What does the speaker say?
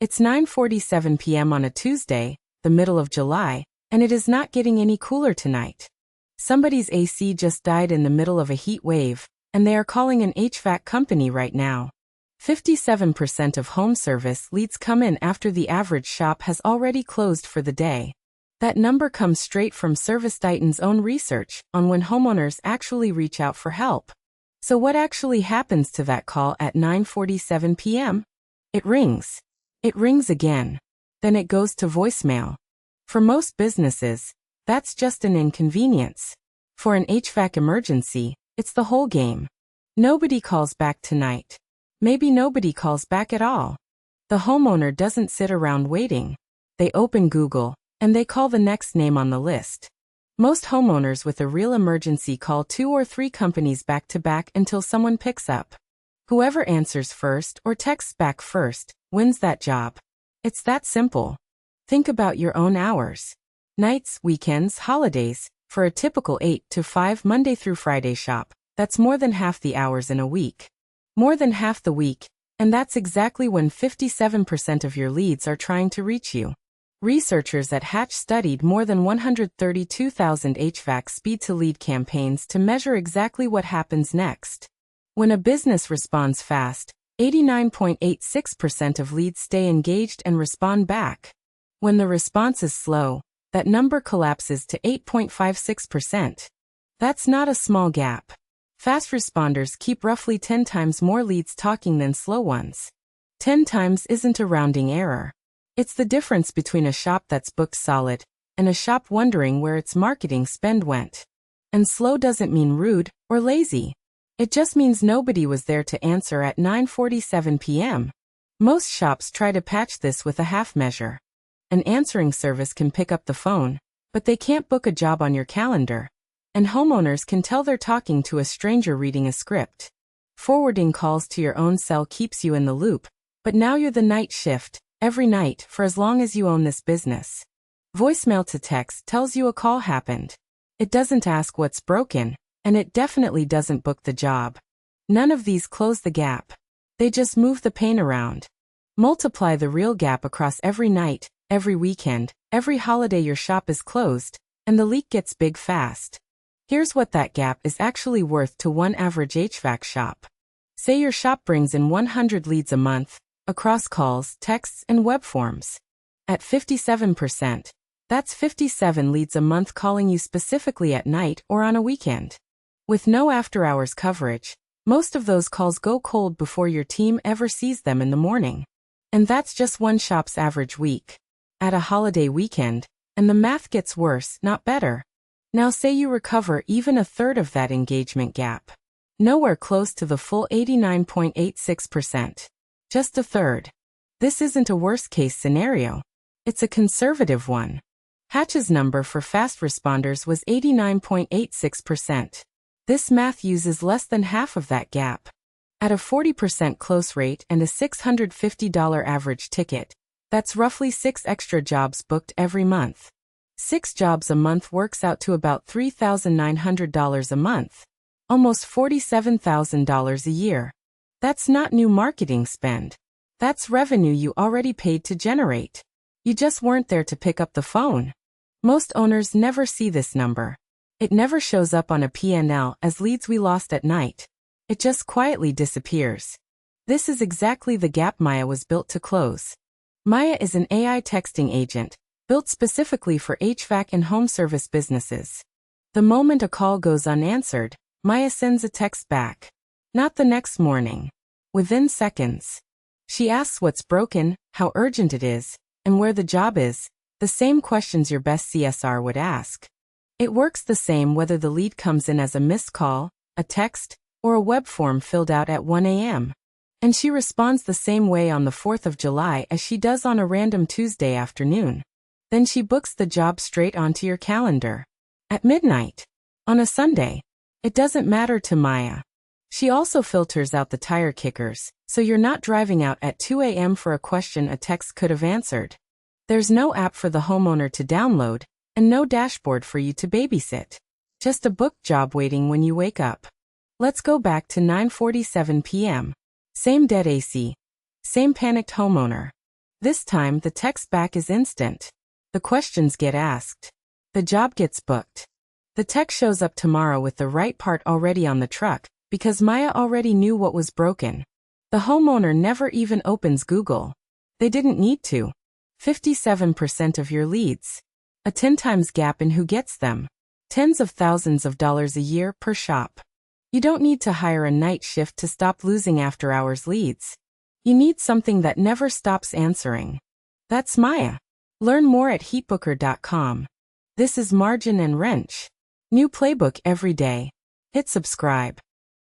It's 9:47 p.m. on a Tuesday, the middle of July, and it is not getting any cooler tonight. Somebody's AC just died in the middle of a heat wave, and they are calling an HVAC company right now. 57% of home service leads come in after the average shop has already closed for the day. That number comes straight from ServiceTitan's own research on when homeowners actually reach out for help. So what actually happens to that call at 9:47 p.m.? It rings. It rings again. Then it goes to voicemail. For most businesses, that's just an inconvenience. For an HVAC emergency, it's the whole game. Nobody calls back tonight. Maybe nobody calls back at all. The homeowner doesn't sit around waiting. They open Google, and they call the next name on the list. Most homeowners with a real emergency call 2 or 3 companies back to back until someone picks up. Whoever answers first or texts back first wins that job. It's that simple. Think about your own hours. Nights, weekends, holidays. For a typical 8 to 5 Monday through Friday shop, that's more than half the hours in a week. More than half the week, and that's exactly when 57% of your leads are trying to reach you. Researchers at Hatch studied more than 132,000 HVAC speed-to-lead campaigns to measure exactly what happens next. When a business responds fast, 89.86% of leads stay engaged and respond back. When the response is slow, that number collapses to 8.56%. That's not a small gap. Fast responders keep roughly 10 times more leads talking than slow ones. 10 times isn't a rounding error. It's the difference between a shop that's booked solid and a shop wondering where its marketing spend went. And slow doesn't mean rude or lazy. It just means nobody was there to answer at 9:47 p.m. Most shops try to patch this with a half measure. An answering service can pick up the phone, but they can't book a job on your calendar. And homeowners can tell they're talking to a stranger reading a script. Forwarding calls to your own cell keeps you in the loop, but now you're the night shift, every night for as long as you own this business. Voicemail to text tells you a call happened. It doesn't ask what's broken, and it definitely doesn't book the job. None of these close the gap. They just move the pain around. Multiply the real gap across every night, every weekend, every holiday your shop is closed, and the leak gets big fast. Here's what that gap is actually worth to one average HVAC shop. Say your shop brings in 100 leads a month, across calls, texts, and web forms. At 57%, that's 57 leads a month calling you specifically at night or on a weekend. With no after-hours coverage, most of those calls go cold before your team ever sees them in the morning. And that's just one shop's average week. Add a holiday weekend, and the math gets worse, not better. Now say you recover even a third of that engagement gap. Nowhere close to the full 89.86%. Just a third. This isn't a worst-case scenario. It's a conservative one. Hatch's number for fast responders was 89.86%. This math uses less than half of that gap. At a 40% close rate and a $650 average ticket, that's roughly 6 extra jobs booked every month. 6 jobs a month works out to about $3,900 a month. Almost $47,000 a year. That's not new marketing spend. That's revenue you already paid to generate. You just weren't there to pick up the phone. Most owners never see this number. It never shows up on a P&L as leads we lost at night. It just quietly disappears. This is exactly the gap Maya was built to close. Maya is an AI texting agent, built specifically for HVAC and home service businesses. The moment a call goes unanswered, Maya sends a text back. Not the next morning. Within seconds. She asks what's broken, how urgent it is, and where the job is, the same questions your best CSR would ask. It works the same whether the lead comes in as a missed call, a text, or a web form filled out at 1 a.m. And she responds the same way on the 4th of July as she does on a random Tuesday afternoon. Then she books the job straight onto your calendar. At midnight. On a Sunday. It doesn't matter to Maya. She also filters out the tire kickers, so you're not driving out at 2 a.m. for a question a text could have answered. There's no app for the homeowner to download, and no dashboard for you to babysit. Just a booked job waiting when you wake up. Let's go back to 9:47 p.m. Same dead AC. Same panicked homeowner. This time, the text back is instant. The questions get asked. The job gets booked. The tech shows up tomorrow with the right part already on the truck, because Maya already knew what was broken. The homeowner never even opens Google. They didn't need to. 57% of your leads. A 10 times gap in who gets them. Tens of thousands of dollars a year per shop. You don't need to hire a night shift to stop losing after-hours leads. You need something that never stops answering. That's Maya. Learn more at heatbooker.com. This is Margin and Wrench. New playbook every day. Hit subscribe.